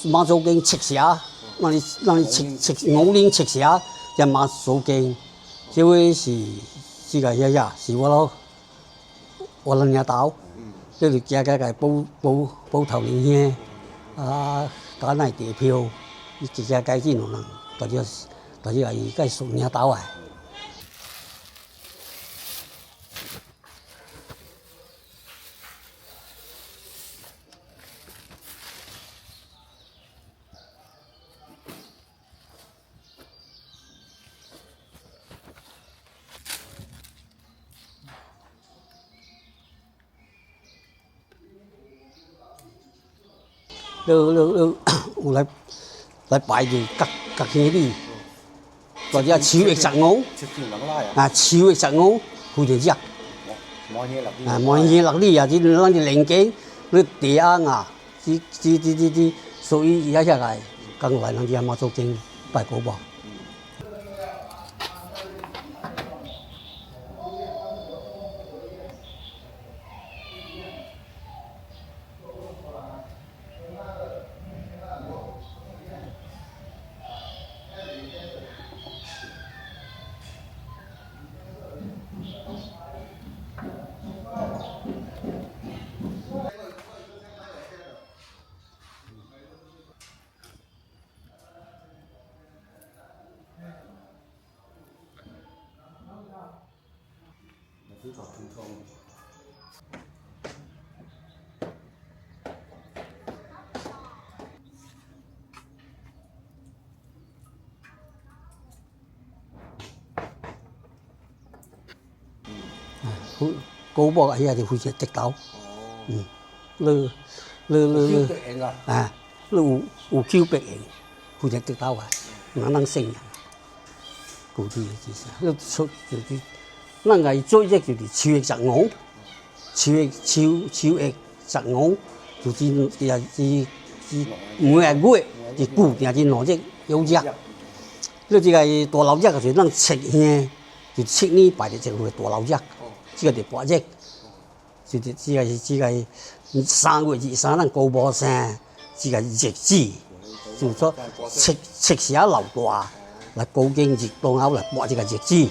马祖经赤霞，那里五岭赤霞，就马祖经，这位是这个爷爷，是我老领导，这就家个保头年啊，家内地票，一家改进了，大家係該屬領導啊。有來拜住各兄弟，或者超越15，超越15，佢哋啫。望嘢落啲啊，啲攞啲零件，啲地啊，屬於而家係更來人哋馬祖經拜古堡。古堡啊，依家就負責滴豆，你有9百人負責滴豆啊，我能勝人，古啲嘅知識，你出就是，咱係做一就是超越15，超越15，就是也是每個月就固定是兩隻有隻，你這個大老隻就是咱七年，就7年拜的這個大老隻。這個就8日，就是這個3月23咱高坡山，這個日子，就說赤霞老大來高經日當後來播這個日子。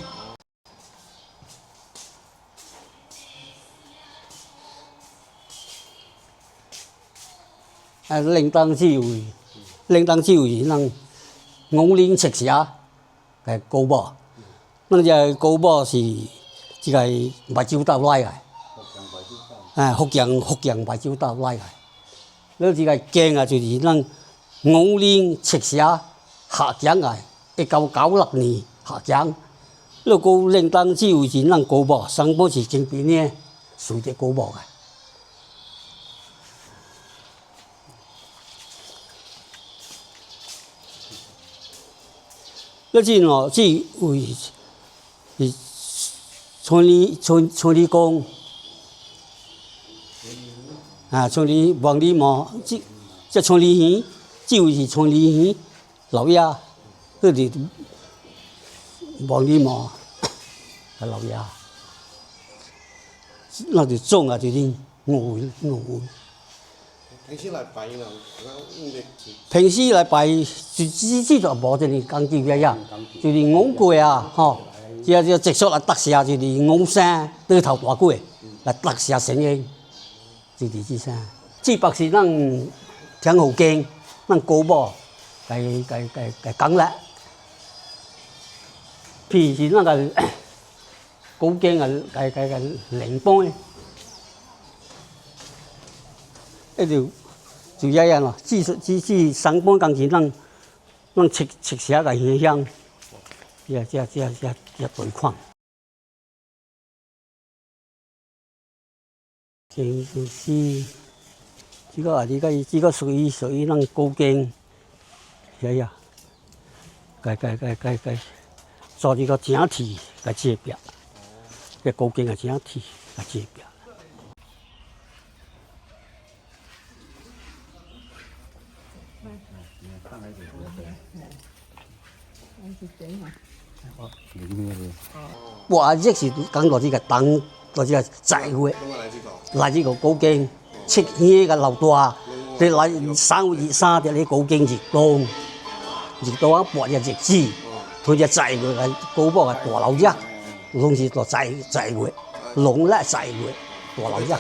鈴鐺只會咱5嶺赤霞嘅高坡，咱這高坡是。這個白酒豆來嘅，福建白酒豆來嘅。你這個經啊，就是咱5嶺赤霞下江嘅，1996年下江。你個鈴鐺只有是咱高坡，上坡是經邊呢，隨着高坡嘅。你知喏，只會是。村里公啊，村里王里嘛，這村里園，只有是村里園老爺，嗰啲王里嘛，係老爺，那就種啊，就是我。平時嚟拜呢？平時嚟拜就就冇這啲講究嘅呀，就是五鬼啊，嗬。這直屬來特赦就是5山對頭大鬼來特赦承認，就是這些。只不過是咱聽好經，咱高坡係講啦。譬如是咱個高經係靈般，一條就一樣咯。只上般講是咱赤霞嘅現象。這對抗，就是這個啊，這個屬於咱高經，做這個整體嘅界別，這高經嘅整體嘅界別。我日是講到這個當到這個祭月，咁啊嚟呢來這個古經，七天嘅流大，你來3月3日你古經熱當啊播隻日子，佢隻祭月係古波嘅大老日，攏是個祭月，龍咧祭月大老日，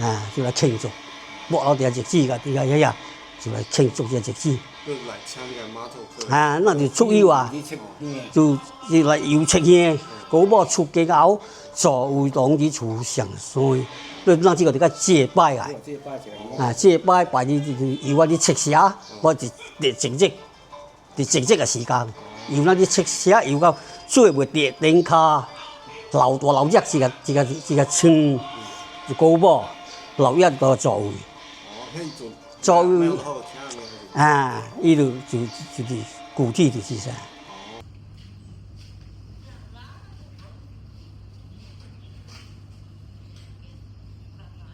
啊就嚟慶祝，播到啲日子嘅啲個一日就嚟慶祝隻日子。都嚟請呢個碼頭客。啊，那就初一啊，就嚟遊七天，古波出街後，作為當地處上山，你讓這個祭拜啊，啊祭拜拜你遊啊啲赤蛇，我直直嘅時間，遊那啲赤蛇遊到最尾跌頂卡，流大流日這個村，古波流日個作為，作為。啊，呢度就是古體就是噻。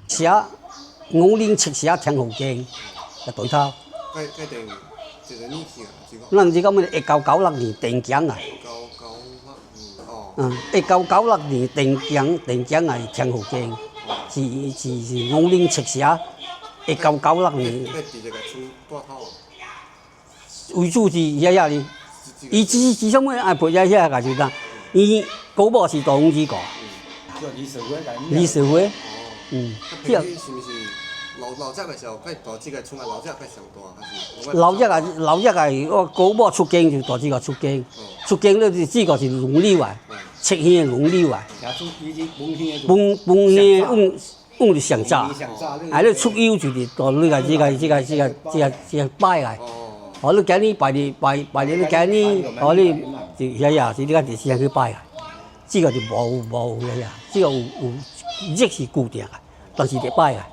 蛇，我拎赤蛇聽好驚，個對頭。計定就係呢次啊，咱這個咩1996年定獎啊。1996年定獎係聽好驚，是我拎赤蛇。1996年。為主是遐哩，伊只什麼愛陪遐個就當，伊古堡是當時個。李壽輝。即係是唔是老隻嘅時候，佢大隻嘅村啊，老隻佢上大還是？老隻係我古堡出境就大隻個出境，出境咧呢個是龍溜啊，赤軒龍溜啊。本鄉用嚟上炸，係咧出腰就是到呢個拜啊。我都今年拜你，你今年我哋就係是呢個時間去拜啊，這個就冇呀，這個有日是固定啊，但是得拜啊。